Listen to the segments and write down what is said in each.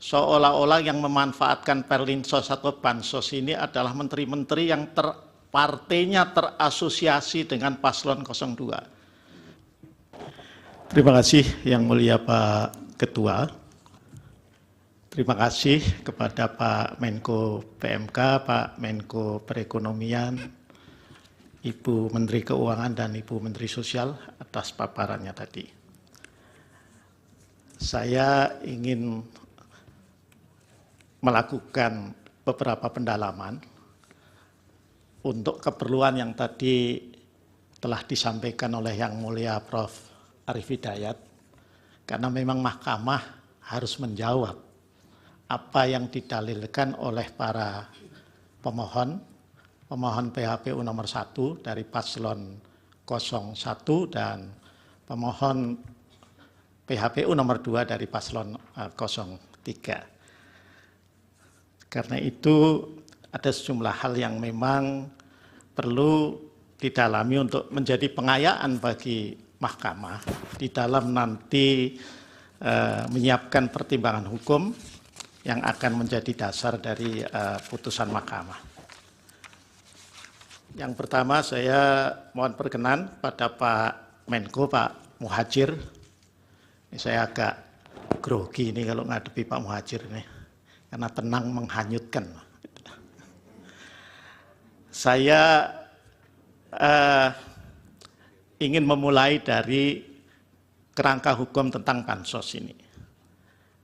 seolah-olah yang memanfaatkan Perlinsos atau Bansos ini adalah menteri-menteri yang partainya terasosiasi dengan paslon 02. Terima kasih yang mulia Pak Ketua. Terima kasih kepada Pak Menko PMK, Pak Menko Perekonomian, Ibu Menteri Keuangan dan Ibu Menteri Sosial atas paparannya tadi. Saya ingin melakukan beberapa pendalaman untuk keperluan yang tadi telah disampaikan oleh Yang Mulia Prof. Arief Hidayat, karena memang Mahkamah harus menjawab apa yang didalilkan oleh para pemohon PHPU nomor 1 dari paslon 01 dan pemohon PHPU nomor 2 dari paslon 03. Karena itu ada sejumlah hal yang memang perlu didalami untuk menjadi pengayaan bagi Mahkamah di dalam nanti menyiapkan pertimbangan hukum yang akan menjadi dasar dari putusan Mahkamah. Yang pertama saya mohon perkenan pada Pak Menko, Pak Muhadjir. Ini saya agak grogi ini kalau ngadepi Pak Muhadjir ini, karena tenang menghanyutkan. Saya ingin memulai dari kerangka hukum tentang Bansos ini.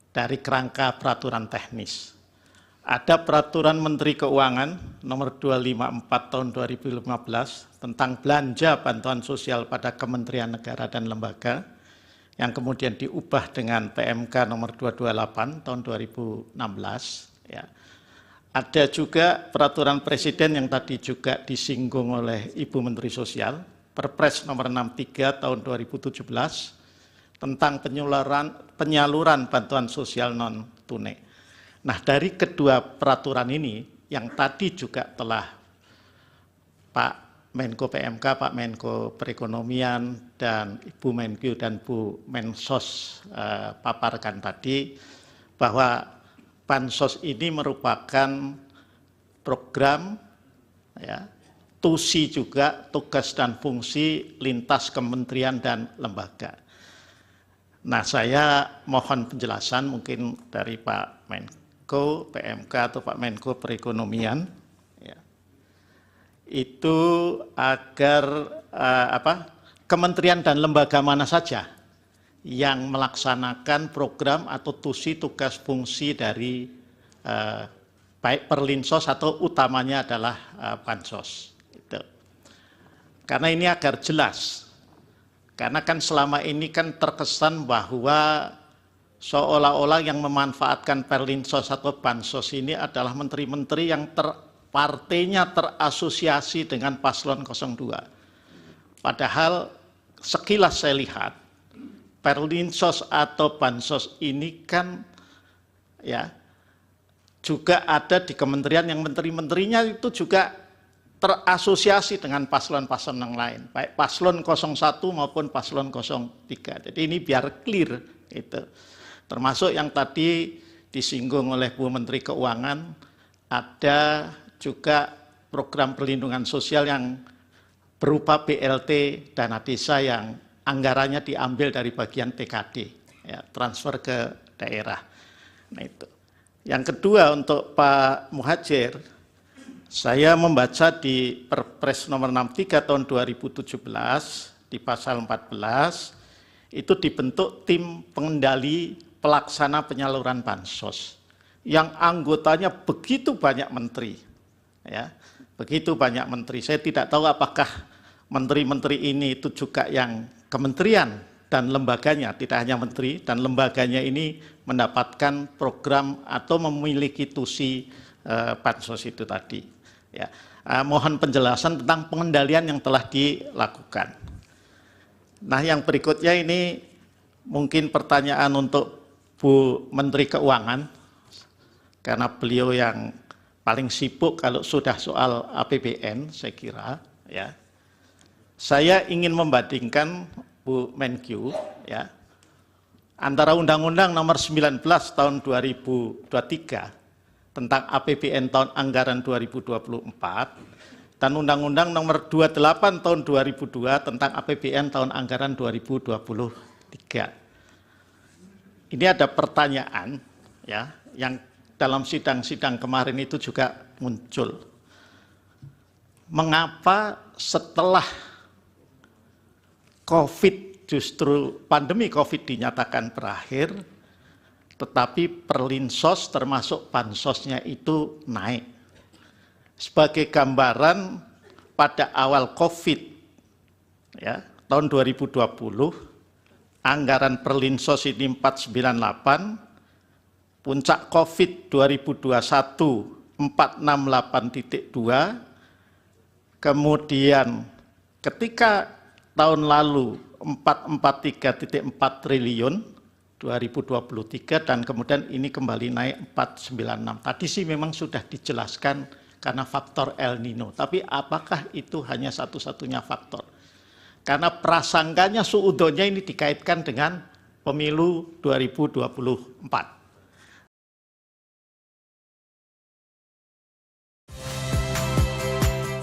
Dari kerangka peraturan teknis. Ada peraturan Menteri Keuangan nomor 254 tahun 2015 tentang belanja bantuan sosial pada kementerian negara dan lembaga yang kemudian diubah dengan PMK nomor 228 tahun 2016. Ya. Ada juga peraturan Presiden yang tadi juga disinggung oleh Ibu Menteri Sosial, Perpres nomor 63 tahun 2017 tentang penyaluran bantuan sosial non tunai. Nah, dari kedua peraturan ini yang tadi juga telah Pak Menko PMK, Pak Menko Perekonomian dan Ibu Menkyu dan Bu Mensos paparkan tadi, bahwa Bansos ini merupakan program ya, TUSI juga, tugas dan fungsi lintas kementerian dan lembaga. Nah, saya mohon penjelasan mungkin dari Pak Menko PMK atau Pak Menko Perekonomian, ya, itu agar kementerian dan lembaga mana saja yang melaksanakan program atau TUSI, tugas fungsi dari baik Perlinsos atau utamanya adalah Bansos. Itu. Karena ini agar jelas. Karena kan selama ini kan terkesan bahwa seolah-olah yang memanfaatkan Perlinsos atau Bansos ini adalah menteri-menteri yang partainya terasosiasi dengan paslon 02. Padahal sekilas saya lihat Perlinsos atau Bansos ini kan ya juga ada di kementerian yang menteri-menterinya itu juga terasosiasi dengan paslon-paslon yang lain, baik paslon 01 maupun paslon 03. Jadi ini biar clear itu. Termasuk yang tadi disinggung oleh Bu Menteri Keuangan, ada juga program perlindungan sosial yang berupa BLT dana desa yang anggarannya diambil dari bagian TKD, ya, transfer ke daerah. Nah itu. Yang kedua untuk Pak Muhadjir, saya membaca di Perpres nomor 63 tahun 2017 di pasal 14 itu dibentuk tim pengendali pelaksana penyaluran bansos yang anggotanya begitu banyak menteri, ya, begitu banyak menteri. Saya tidak tahu apakah menteri-menteri ini itu juga yang kementerian dan lembaganya, tidak hanya menteri dan lembaganya ini mendapatkan program atau memiliki TUSI bansos itu tadi. Ya, mohon penjelasan tentang pengendalian yang telah dilakukan. Nah, yang berikutnya ini mungkin pertanyaan untuk Bu Menteri Keuangan, karena beliau yang paling sibuk kalau sudah soal APBN, saya kira. Ya, saya ingin membandingkan Bu Menkyu, ya, antara Undang-Undang Nomor 19 Tahun 2023 tentang APBN tahun anggaran 2024 dan Undang-Undang Nomor 28 Tahun 2002 tentang APBN tahun anggaran 2023. Ini ada pertanyaan ya yang dalam sidang-sidang kemarin itu juga muncul. Mengapa setelah COVID, justru pandemi COVID dinyatakan berakhir, tetapi Perlinsos termasuk bansosnya itu naik? Sebagai gambaran, pada awal COVID ya, tahun 2020, anggaran Perlinsos ini 498, puncak COVID 2021 468,2, kemudian ketika tahun lalu 443,4 triliun 2023 dan kemudian ini kembali naik 496. Tadi sih memang sudah dijelaskan karena faktor El Nino, tapi apakah itu hanya satu-satunya faktor? Karena prasangkanya suudonya ini dikaitkan dengan pemilu 2024.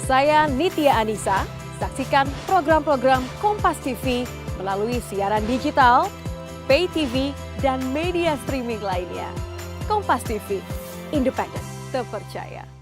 Saya Nitya Anissa, saksikan program-program Kompas TV melalui siaran digital, pay TV, dan media streaming lainnya. Kompas TV, independen, terpercaya.